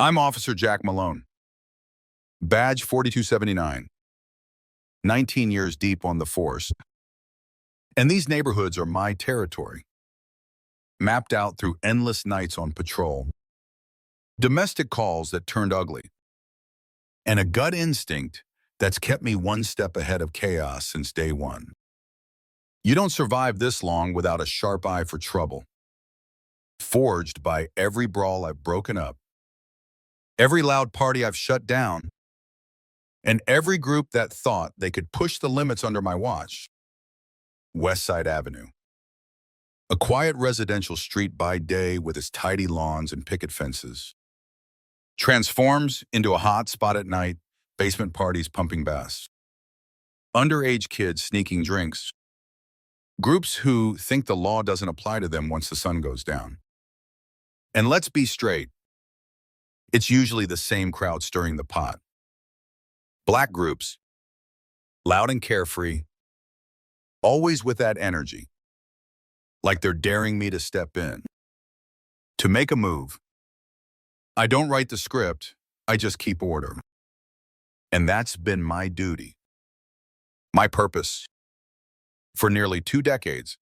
I'm Officer Jack Malone, badge 4279, 19 years deep on the force. And these neighborhoods are my territory, mapped out through endless nights on patrol, domestic calls that turned ugly, and a gut instinct that's kept me one step ahead of chaos since day one. You don't survive this long without a sharp eye for trouble, forged by every brawl I've broken up, every loud party I've shut down, and every group that thought they could push the limits under my watch. West Side Avenue. A quiet residential street by day with its tidy lawns and picket fences, transforms into a hot spot at night, basement parties pumping bass, underage kids sneaking drinks, groups who think the law doesn't apply to them once the sun goes down. And let's be straight, it's usually the same crowd stirring the pot. Black groups, loud and carefree, always with that energy, like they're daring me to step in, to make a move. I don't write the script, I just keep order. And that's been my duty, my purpose, for nearly 2 decades.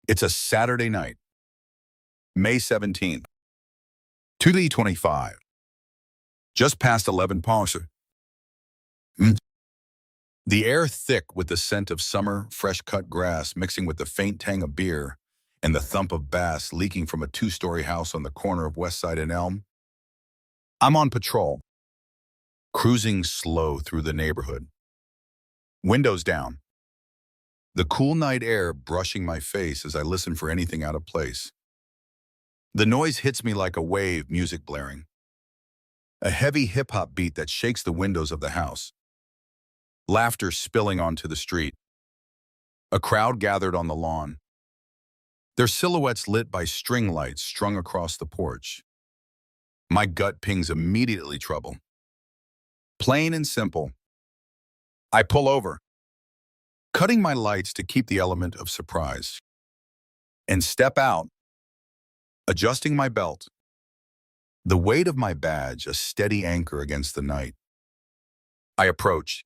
It's a Saturday night, May 17th, 2025, just past 11 p.m. The air thick with the scent of summer, fresh-cut grass mixing with the faint tang of beer and the thump of bass leaking from a 2-story house on the corner of West Side and Elm. I'm on patrol, cruising slow through the neighborhood. Windows down, the cool night air brushing my face as I listen for anything out of place. The noise hits me like a wave, music blaring, a heavy hip-hop beat that shakes the windows of the house. Laughter spilling onto the street. A crowd gathered on the lawn, their silhouettes lit by string lights strung across the porch. My gut pings immediately trouble. Plain and simple. I pull over, cutting my lights to keep the element of surprise, and step out, adjusting my belt. The weight of my badge a steady anchor against the night. I approach,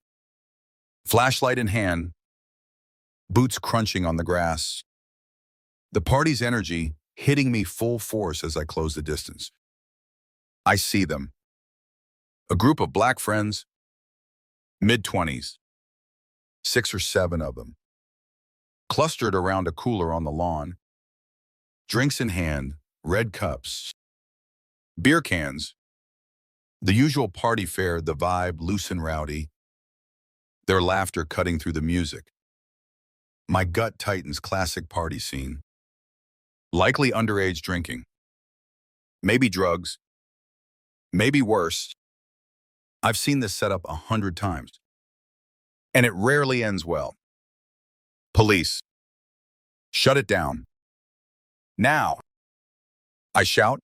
flashlight in hand, boots crunching on the grass. The party's energy hitting me full force as I close the distance. I see them. A group of black friends, mid-20s, 6 or 7 of them, clustered around a cooler on the lawn, drinks in hand, red cups, beer cans, the usual party fare, the vibe loose and rowdy, their laughter cutting through the music. My gut tightens, classic party scene. Likely underage drinking. Maybe drugs. Maybe worse. I've seen this setup 100 times. And it rarely ends well. Police. Shut it down. Now. I shout,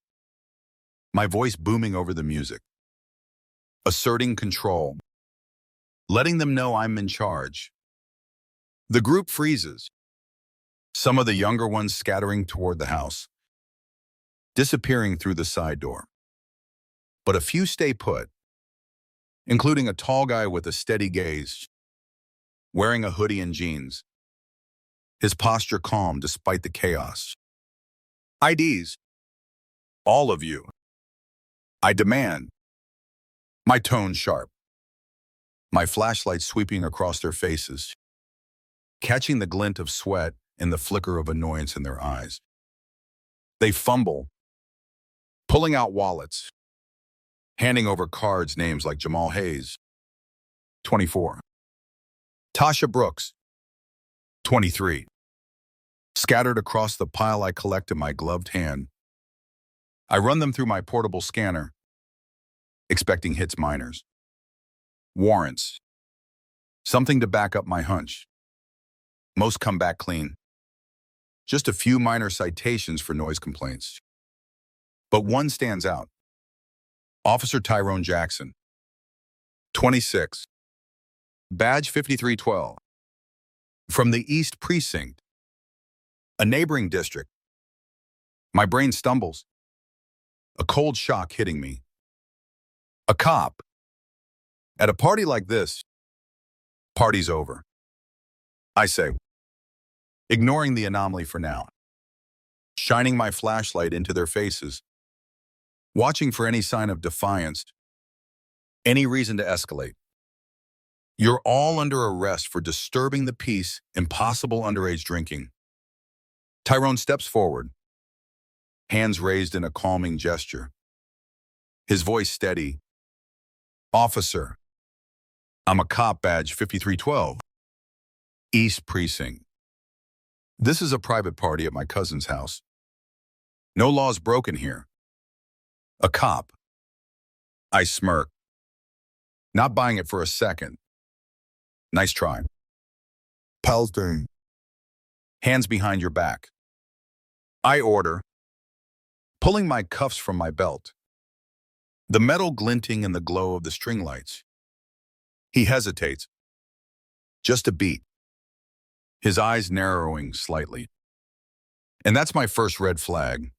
my voice booming over the music. Asserting control. Letting them know I'm in charge. The group freezes, some of the younger ones scattering toward the house, disappearing through the side door. But a few stay put, including a tall guy with a steady gaze, wearing a hoodie and jeans, his posture calm despite the chaos. IDs, all of you. I demand. My tone sharp. My flashlight sweeping across their faces, catching the glint of sweat and the flicker of annoyance in their eyes. They fumble, pulling out wallets, handing over cards, names like Jamal Hayes, 24. Tasha Brooks, 23. Scattered across the pile I collect in my gloved hand. I run them through my portable scanner, expecting hits minors. Warrants. Something to back up my hunch. Most come back clean. Just a few minor citations for noise complaints. But one stands out. Officer Tyrone Jackson, 26. Badge 5312. From the East Precinct, a neighboring district. My brain stumbles. A cold shock hitting me, A cop. At a party like this, party's over. I say, ignoring the anomaly for now, shining my flashlight into their faces, watching for any sign of defiance, any reason to escalate. You're all under arrest for disturbing the peace, impossible underage drinking. Tyrone steps forward, hands raised in a calming gesture. His voice steady. Officer, I'm a cop, badge 5312. East Precinct. This is a private party at my cousin's house. No laws broken here. A cop. I smirk. Not buying it for a second. Nice try. Pals doing. Hands behind your back. I order, pulling my cuffs from my belt. The metal glinting in the glow of the string lights. He hesitates. Just a beat. His eyes narrowing slightly. And that's my first red flag.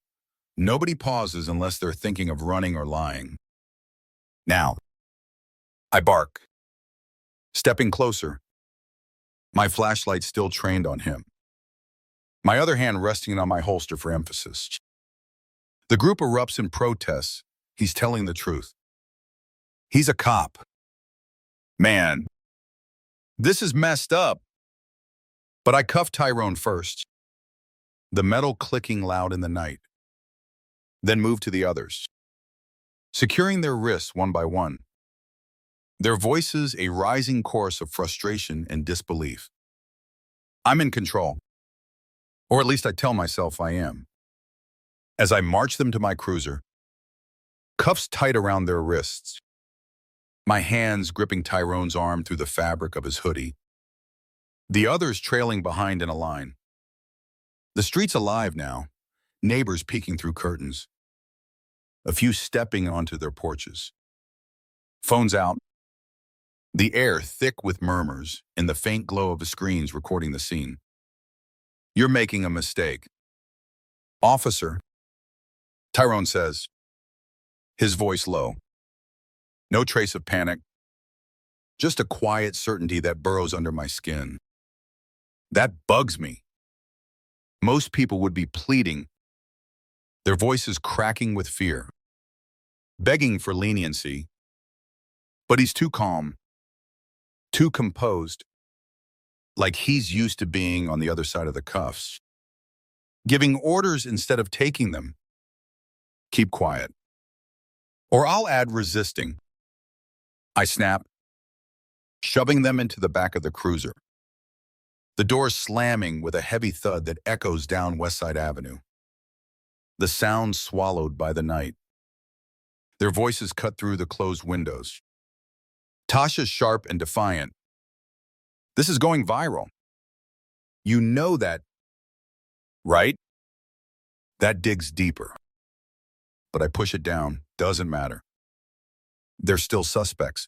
Nobody pauses unless they're thinking of running or lying. Now, I bark. Stepping closer. My flashlight still trained on him. My other hand resting on my holster for emphasis. The group erupts in protests. He's telling the truth. He's a cop. Man, this is messed up. But I cuffed Tyrone first. The metal clicking loud in the night. Then moved to the others, securing their wrists one by one. Their voices a rising chorus of frustration and disbelief. I'm in control. Or at least I tell myself I am. As I march them to my cruiser, cuffs tight around their wrists, my hands gripping Tyrone's arm through the fabric of his hoodie, the others trailing behind in a line. The street's alive now, neighbors peeking through curtains, a few stepping onto their porches. Phones out, the air thick with murmurs and the faint glow of the screens recording the scene. You're making a mistake. Officer, Tyrone says, his voice low. No trace of panic, just a quiet certainty that burrows under my skin. That bugs me. Most people would be pleading, their voices cracking with fear, begging for leniency. But he's too calm, too composed, like he's used to being on the other side of the cuffs, giving orders instead of taking them. Keep quiet. Or I'll add resisting. I snap, shoving them into the back of the cruiser. The doors slamming with a heavy thud that echoes down West Side Avenue. The sound swallowed by the night. Their voices cut through the closed windows. Tasha's sharp and defiant. This is going viral. You know that, right? That digs deeper. But I push it down. Doesn't matter. They're still suspects.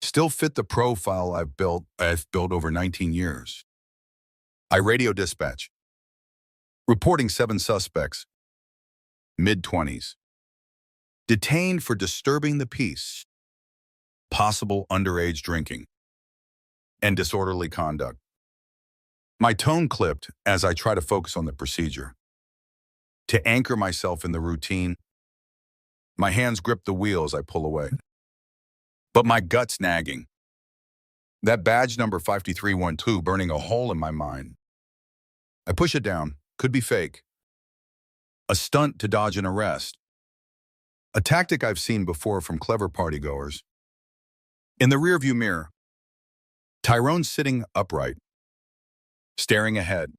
Still fit the profile I've built over 19 years. I radio dispatch. Reporting 7 suspects. Mid-20s. Detained for disturbing the peace. Possible underage drinking. And disorderly conduct. My tone clipped as I try to focus on the procedure. To anchor myself in the routine, my hands grip the wheel as I pull away. But my gut's nagging. That badge number 5312 burning a hole in my mind. I push it down. Could be fake. A stunt to dodge an arrest. A tactic I've seen before from clever partygoers. In the rearview mirror, Tyrone's sitting upright, staring ahead.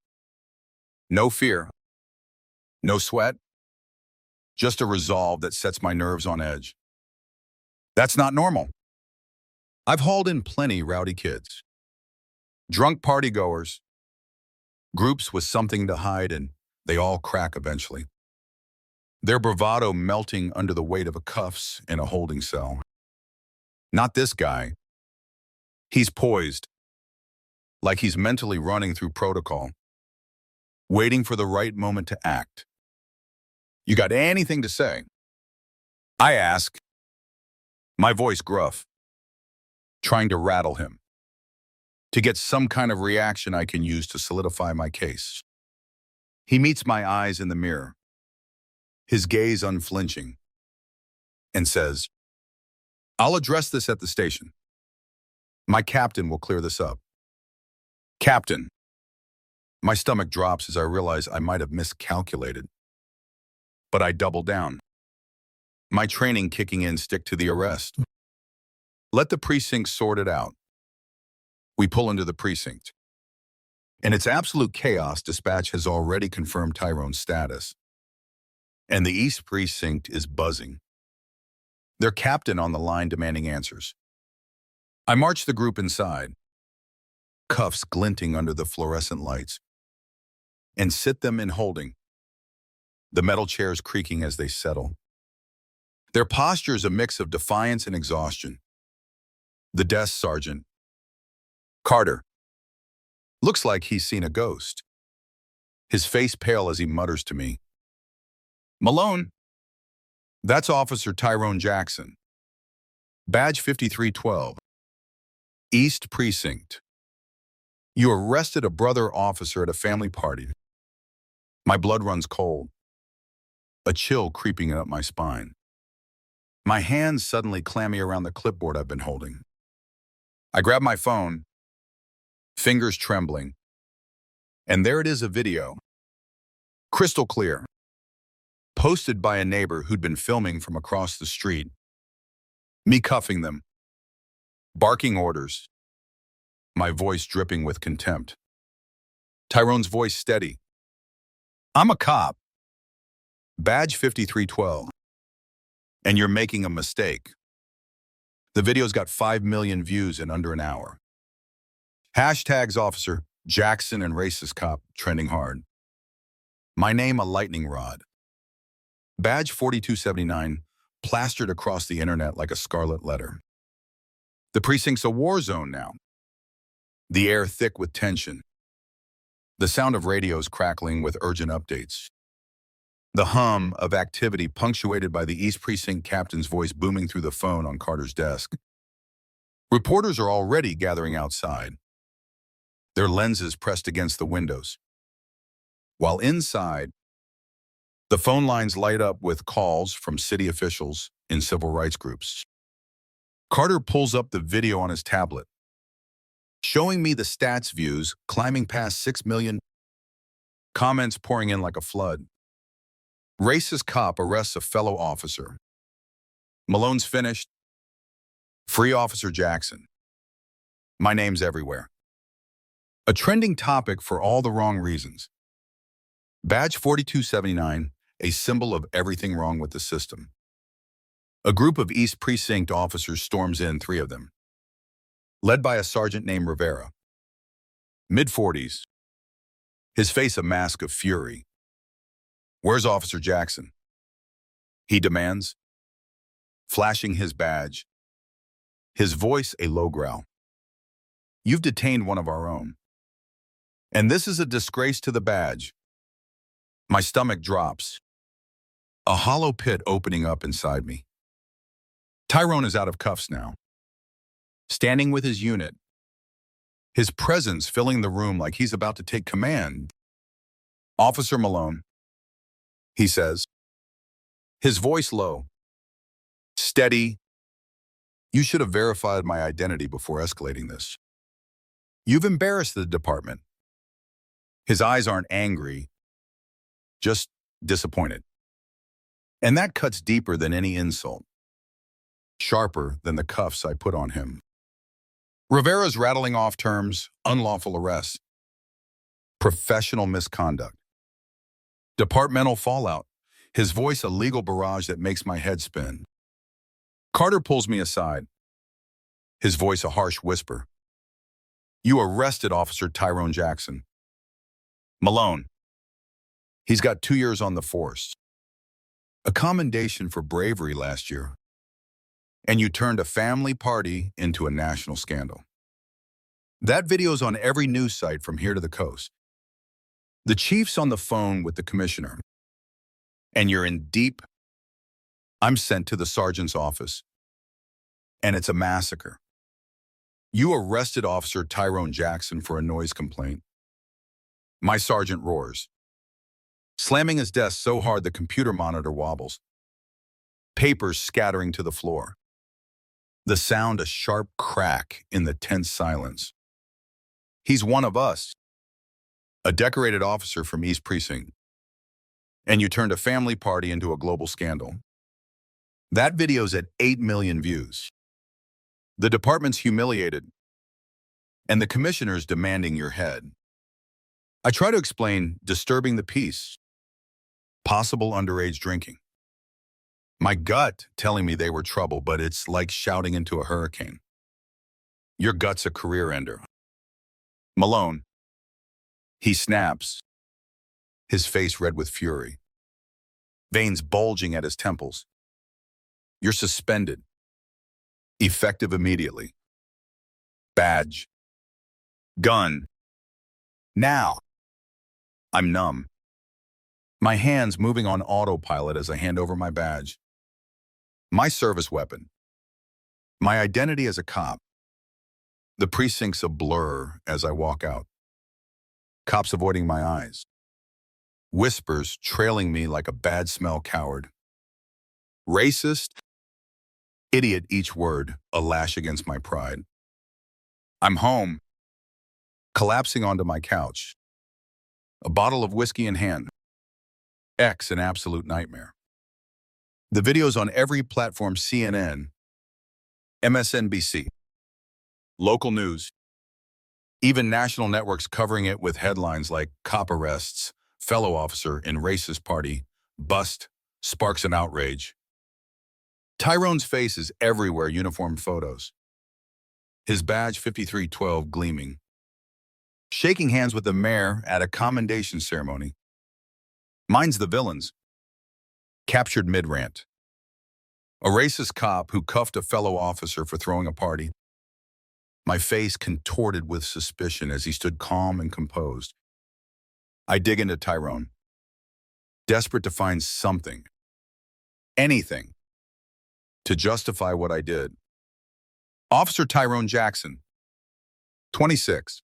No fear. No sweat. Just a resolve that sets my nerves on edge. That's not normal. I've hauled in plenty rowdy kids. Drunk partygoers. Groups with something to hide, and they all crack eventually. Their bravado melting under the weight of a cuffs in a holding cell. Not this guy. He's poised, like he's mentally running through protocol, waiting for the right moment to act. You got anything to say? I ask, My voice gruff, trying to rattle him, to get some kind of reaction I can use to solidify my case. He meets my eyes in the mirror, his gaze unflinching, and says, "I'll address this at the station. My captain will clear this up." Captain. My stomach drops as I realize I might have miscalculated. But I double down. My training kicking in, stick to the arrest. Let the precinct sort it out. We pull into the precinct. In its absolute chaos, dispatch has already confirmed Tyrone's status. And the East Precinct is buzzing. Their captain on the line demanding answers. I march the group inside, cuffs glinting under the fluorescent lights, and sit them in holding, the metal chairs creaking as they settle. Their posture is a mix of defiance and exhaustion. The desk sergeant, Carter, looks like he's seen a ghost, his face pale as he mutters to me, "Malone, that's Officer Tyrone Jackson. Badge 5312. East Precinct. You arrested a brother officer at a family party." My blood runs cold, a chill creeping up my spine. My hands suddenly clammy around the clipboard I've been holding. I grab my phone, fingers trembling, and there it is, a video. Crystal clear. Posted by a neighbor who'd been filming from across the street. Me cuffing them, barking orders, my voice dripping with contempt. Tyrone's voice steady. "I'm a cop. Badge 5312. And you're making a mistake." The video's got 5 million views in under an hour. Hashtags Officer Jackson and racist cop trending hard. My name a lightning rod. Badge 4279 plastered across the internet like a scarlet letter. The precinct's a war zone now. The air thick with tension. The sound of radios crackling with urgent updates. The hum of activity punctuated by the East Precinct captain's voice booming through the phone on Carter's desk. Reporters are already gathering outside, their lenses pressed against the windows. While inside, the phone lines light up with calls from city officials and civil rights groups. Carter pulls up the video on his tablet, showing me the stats views climbing past 6 million, comments pouring in like a flood. Racist cop arrests a fellow officer. Malone's finished. Free Officer Jackson. My name's everywhere. A trending topic for all the wrong reasons. Badge 4279, a symbol of everything wrong with the system. A group of East Precinct officers storms in, 3 of them, led by a sergeant named Rivera. Mid-40s, his face a mask of fury. "Where's Officer Jackson?" he demands, flashing his badge, his voice a low growl. "You've detained one of our own. And this is a disgrace to the badge." My stomach drops, a hollow pit opening up inside me. Tyrone is out of cuffs now, standing with his unit, his presence filling the room like he's about to take command. "Officer Malone," he says, his voice low, steady. "You should have verified my identity before escalating this. You've embarrassed the department." His eyes aren't angry, just disappointed. And that cuts deeper than any insult, sharper than the cuffs I put on him. Rivera's rattling off terms: unlawful arrest, professional misconduct, departmental fallout, his voice a legal barrage that makes my head spin. Carter pulls me aside, his voice a harsh whisper. "You arrested Officer Tyrone Jackson. Malone. He's got 2 years on the force. A commendation for bravery last year. And you turned a family party into a national scandal." That video's on every news site from here to the coast. The chief's on the phone with the commissioner. And you're in deep. I'm sent to the sergeant's office. and it's a massacre. You arrested Officer Tyrone Jackson for a noise complaint. My sergeant roars, slamming his desk so hard the computer monitor wobbles, papers scattering to the floor. The sound a sharp crack in the tense silence. He's one of us, a decorated officer from East Precinct. And you turned a family party into a global scandal. That video's at 8 million views. The department's humiliated, and the commissioner's demanding your head. I try to explain disturbing the peace, possible underage drinking. My gut telling me they were trouble, but it's like shouting into a hurricane. Your gut's a career ender. Malone. He snaps, his face red with fury, veins bulging at his temples. You're suspended. Effective immediately. Badge. Gun. Now. I'm numb. My hands moving on autopilot as I hand over my badge. My service weapon. My identity as a cop. The precinct's a blur as I walk out. Cops avoiding my eyes. Whispers trailing me like a bad smell coward. Racist. Idiot each word, a lash against my pride. I'm home. Collapsing onto my couch. A bottle of whiskey in hand. X an absolute nightmare. The video's on every platform: CNN, MSNBC, local news, even national networks covering it with headlines like cop arrests, fellow officer in racist party, bust, sparks an outrage. Tyrone's face is everywhere, uniform photos. His badge 5312 gleaming. Shaking hands with the mayor at a commendation ceremony. Mine's the villain's. Captured mid-rant. A racist cop who cuffed a fellow officer for throwing a party. My face contorted with suspicion as he stood calm and composed. I dig into Tyrone, desperate to find something, anything, to justify what I did. Officer Tyrone Jackson, 26,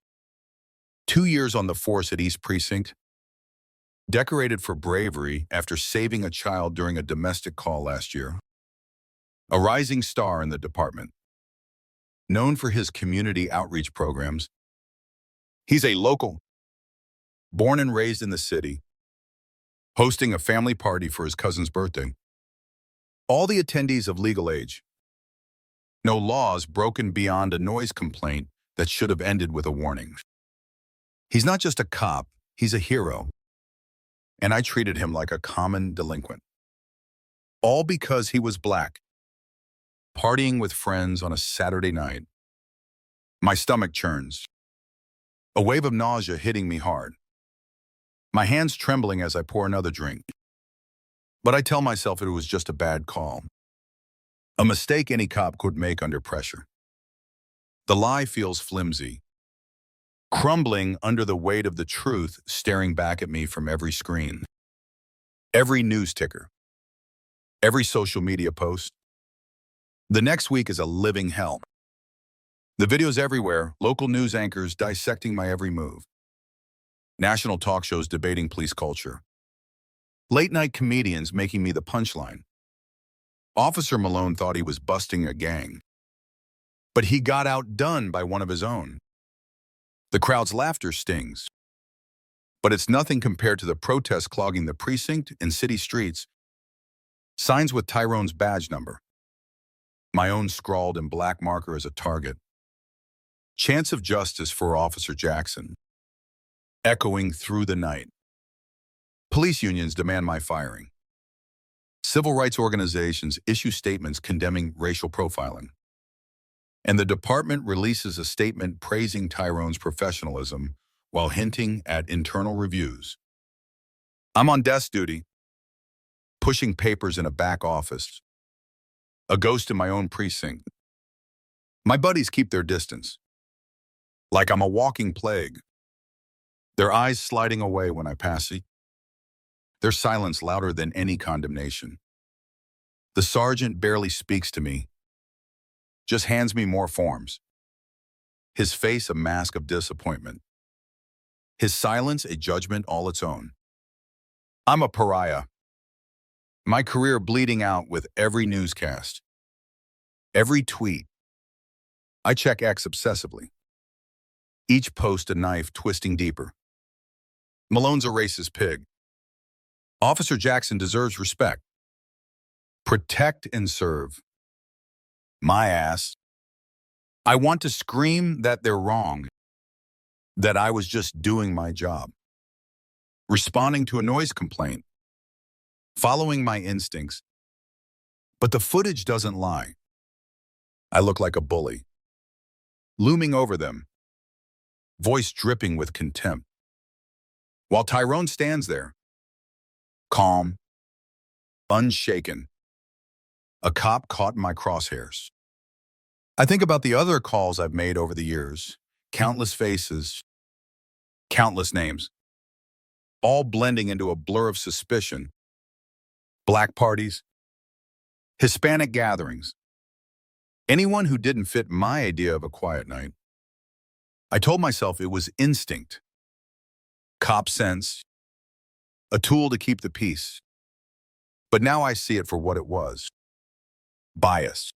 2 years on the force at East Precinct, decorated for bravery after saving a child during a domestic call last year. A rising star in the department, known for his community outreach programs. He's a local, born and raised in the city, hosting a family party for his cousin's birthday. All the attendees of legal age. No laws broken beyond a noise complaint that should have ended with a warning. He's not just a cop, he's a hero. And I treated him like a common delinquent. All because he was black, partying with friends on a Saturday night. My stomach churns, a wave of nausea hitting me hard. My hands trembling as I pour another drink. But I tell myself it was just a bad call. A mistake any cop could make under pressure. The lie feels flimsy, crumbling under the weight of the truth staring back at me from every screen. Every news ticker. Every social media post. The next week is a living hell. The videos everywhere, local news anchors dissecting my every move. National talk shows debating police culture. Late-night comedians making me the punchline. Officer Malone thought he was busting a gang, but he got outdone by one of his own. The crowd's laughter stings, but it's nothing compared to the protests clogging the precinct and city streets. Signs with Tyrone's badge number. My own scrawled in black marker as a target. Chance of justice for Officer Jackson. Echoing through the night. Police unions demand my firing. Civil rights organizations issue statements condemning racial profiling. And the department releases a statement praising Tyrone's professionalism while hinting at internal reviews. I'm on desk duty, pushing papers in a back office. A ghost in my own precinct. My buddies keep their distance, like I'm a walking plague. Their eyes sliding away when I pass it. Their silence louder than any condemnation. The sergeant barely speaks to me, just hands me more forms. His face a mask of disappointment. His silence a judgment all its own. I'm a pariah. My career bleeding out with every newscast. Every tweet. I check X obsessively. Each post a knife twisting deeper. Malone's a racist pig. Officer Jackson deserves respect. Protect and serve. My ass. I want to scream that they're wrong, that I was just doing my job, responding to a noise complaint, following my instincts. But the footage doesn't lie. I look like a bully, looming over them, voice dripping with contempt. While Tyrone stands there, calm, unshaken, a cop caught in my crosshairs. I think about the other calls I've made over the years, countless faces, countless names, all blending into a blur of suspicion. Black parties, Hispanic gatherings, anyone who didn't fit my idea of a quiet night. I told myself it was instinct, cop sense, a tool to keep the peace. But now I see it for what it was. Bias.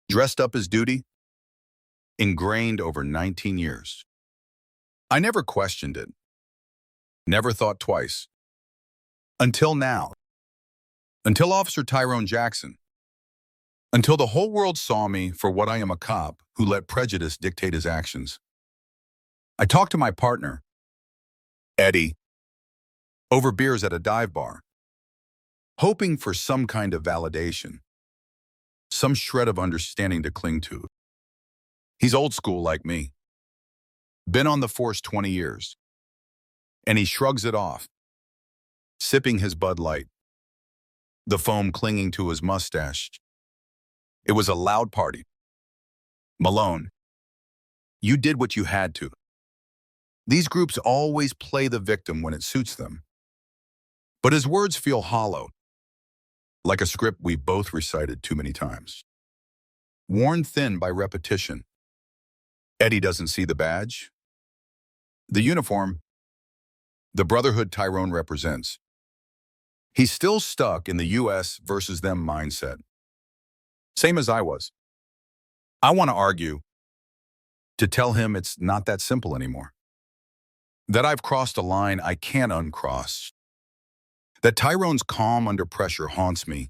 Dressed up as duty, ingrained over 19 years. I never questioned it, never thought twice. Until now. Until Officer Tyrone Jackson. Until the whole world saw me for what I am, a cop who let prejudice dictate his actions. I talked to my partner, Eddie, over beers at a dive bar, hoping for some kind of validation, some shred of understanding to cling to. He's old school like me, been on the force 20 years, and he shrugs it off, sipping his Bud Light, the foam clinging to his mustache. It was a loud party. Malone, you did what you had to. These groups always play the victim when it suits them. But his words feel hollow, like a script we both recited too many times. Worn thin by repetition. Eddie doesn't see the badge, the uniform, the brotherhood Tyrone represents. He's still stuck in the US versus them mindset. Same as I was. I want to argue, to tell him it's not that simple anymore. That I've crossed a line I can't uncross. That Tyrone's calm under pressure haunts me.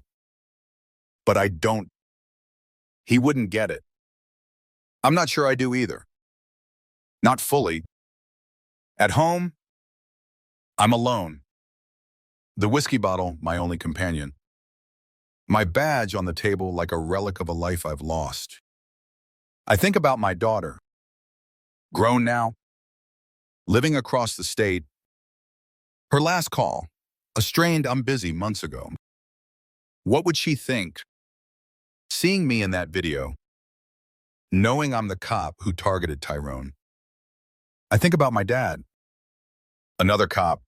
But I don't. He wouldn't get it. I'm not sure I do either. Not fully. At home, I'm alone. The whiskey bottle, my only companion. My badge on the table like a relic of a life I've lost. I think about my daughter. Grown now, living across the state. Her last call, a strained "I'm busy" months ago. What would she think? Seeing me in that video, knowing I'm the cop who targeted Tyrone. I think about my dad, another cop,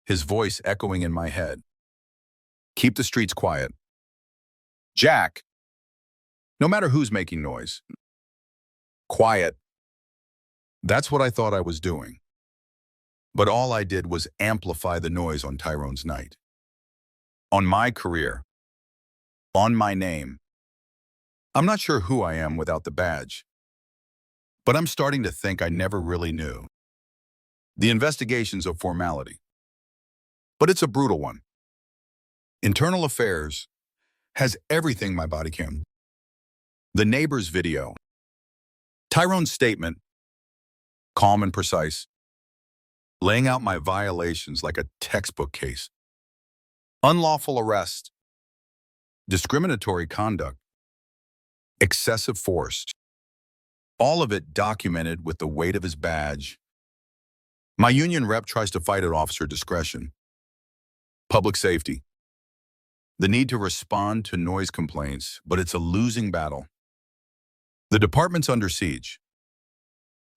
his voice echoing in my head. Keep the streets quiet. Jack, no matter who's making noise. Quiet. That's what I thought I was doing. But all I did was amplify the noise on Tyrone's night. On my career. On my name. I'm not sure who I am without the badge. But I'm starting to think I never really knew. The investigation's a formality. But it's a brutal one. Internal Affairs has everything my body can. The neighbor's video. Tyrone's statement, calm and precise, laying out my violations like a textbook case. Unlawful arrest, discriminatory conduct, excessive force. All of it documented with the weight of his badge. My union rep tries to fight at officer discretion. Public safety. The need to respond to noise complaints, but it's a losing battle. The department's under siege.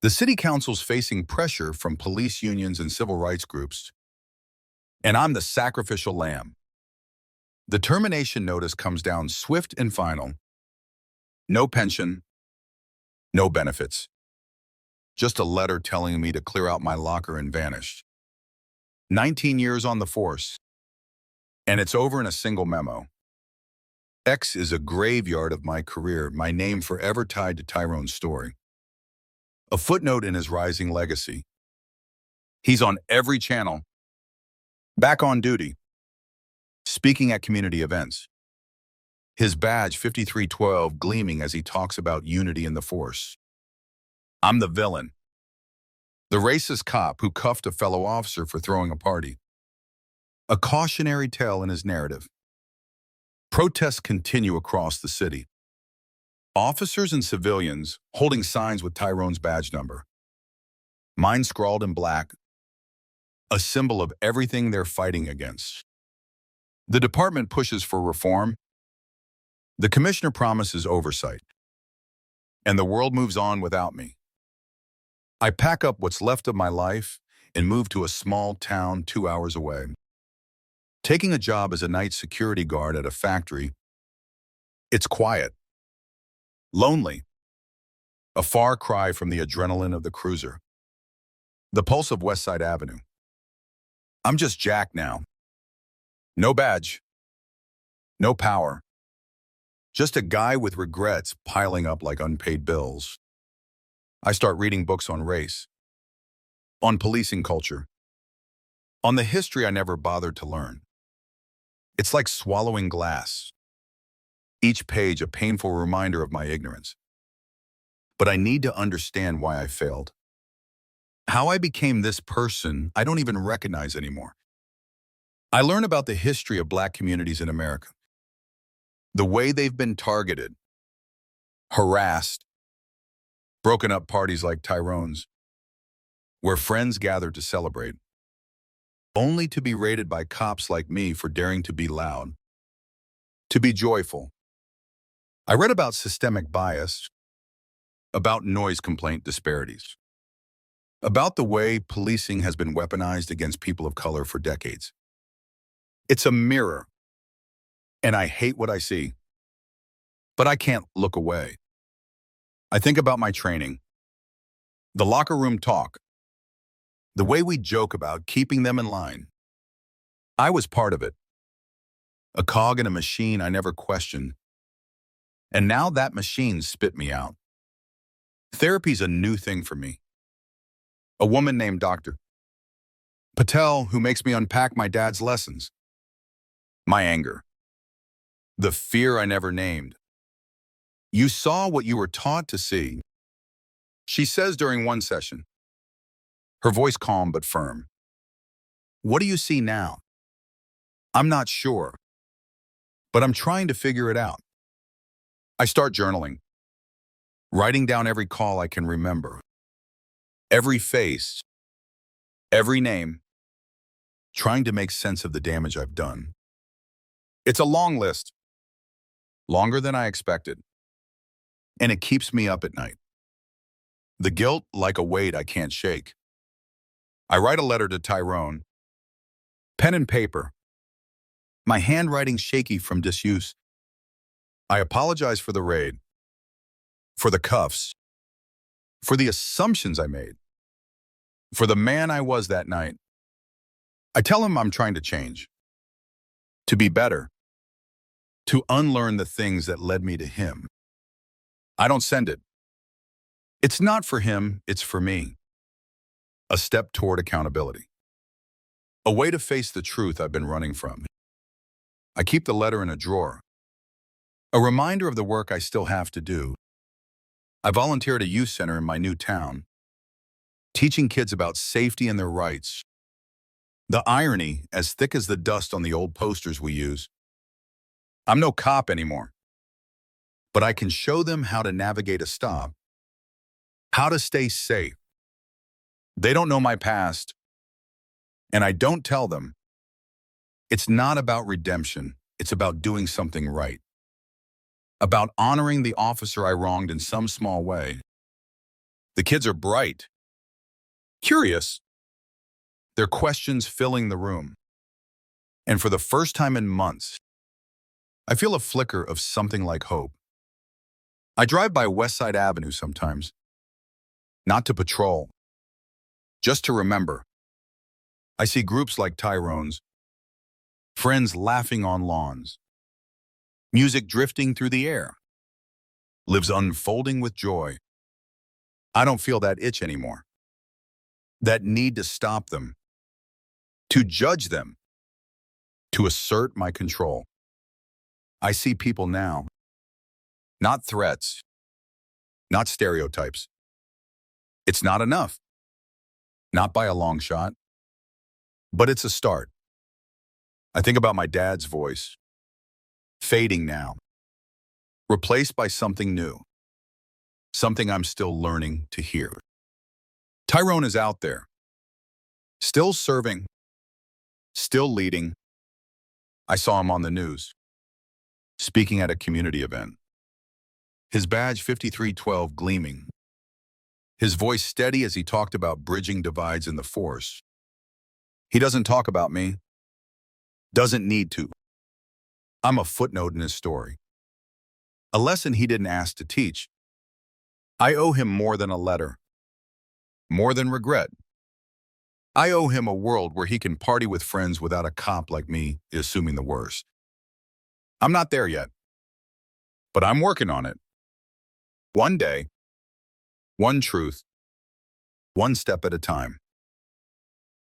The city council's facing pressure from police unions and civil rights groups. And I'm the sacrificial lamb. The termination notice comes down swift and final. No pension, no benefits. Just a letter telling me to clear out my locker and vanish. 19 years on the force, and it's over in a single memo. X is a graveyard of my career, my name forever tied to Tyrone's story. A footnote in his rising legacy. He's on every channel, back on duty, speaking at community events. His badge 5312 gleaming as he talks about unity in the force. I'm the villain. The racist cop who cuffed a fellow officer for throwing a party. A cautionary tale in his narrative. Protests continue across the city. Officers and civilians holding signs with Tyrone's badge number. Mine scrawled in black, a symbol of everything they're fighting against. The department pushes for reform. The commissioner promises oversight. And the world moves on without me. I pack up what's left of my life and move to a small town 2 hours away. Taking a job as a night security guard at a factory, it's quiet, lonely, a far cry from the adrenaline of the cruiser, the pulse of West Side Avenue. I'm just Jack now. No badge, no power, just a guy with regrets piling up like unpaid bills. I start reading books on race, on policing culture, on the history I never bothered to learn. It's like swallowing glass. Each page a painful reminder of my ignorance. But I need to understand why I failed. How I became this person I don't even recognize anymore. I learn about the history of Black communities in America. The way they've been targeted, harassed, broken up parties like Tyrone's, where friends gather to celebrate, only to be raided by cops like me for daring to be loud, to be joyful. I read about systemic bias, about noise complaint disparities, about the way policing has been weaponized against people of color for decades. It's a mirror, and I hate what I see, but I can't look away. I think about my training, the locker room talk, the way we joke about keeping them in line. I was part of it, a cog in a machine I never questioned, and now that machine spit me out. Therapy's a new thing for me. A woman named Dr. Patel who makes me unpack my dad's lessons, my anger, the fear I never named. You saw what you were taught to see, she says during one session, her voice calm but firm. What do you see now? I'm not sure, but I'm trying to figure it out. I start journaling, writing down every call I can remember, every face, every name, trying to make sense of the damage I've done. It's a long list, longer than I expected, and it keeps me up at night. The guilt like a weight I can't shake. I write a letter to Tyrone, pen and paper, my handwriting shaky from disuse. I apologize for the raid, for the cuffs, for the assumptions I made, for the man I was that night. I tell him I'm trying to change, to be better, to unlearn the things that led me to him. I don't send it. It's not for him, it's for me. A step toward accountability. A way to face the truth I've been running from. I keep the letter in a drawer. A reminder of the work I still have to do. I volunteer at a youth center in my new town, teaching kids about safety and their rights. The irony, as thick as the dust on the old posters we use. I'm no cop anymore, but I can show them how to navigate a stop, how to stay safe. They don't know my past, and I don't tell them. It's not about redemption. It's about doing something right. About honoring the officer I wronged in some small way. The kids are bright, curious, their questions filling the room. And for the first time in months, I feel a flicker of something like hope. I drive by West Side Avenue sometimes, not to patrol, just to remember. I see groups like Tyrone's, friends laughing on lawns, music drifting through the air, lives unfolding with joy. I don't feel that itch anymore, that need to stop them, to judge them, to assert my control. I see people now, not threats, not stereotypes. It's not enough, not by a long shot, but it's a start. I think about my dad's voice, fading now, replaced by something new, something I'm still learning to hear. Tyrone is out there, still serving, still leading. I saw him on the news, speaking at a community event. His badge 5312 gleaming, his voice steady as he talked about bridging divides in the force. He doesn't talk about me, doesn't need to. I'm a footnote in his story, a lesson he didn't ask to teach. I owe him more than a letter, more than regret. I owe him a world where he can party with friends without a cop like me assuming the worst. I'm not there yet, but I'm working on it. One day, one truth, one step at a time.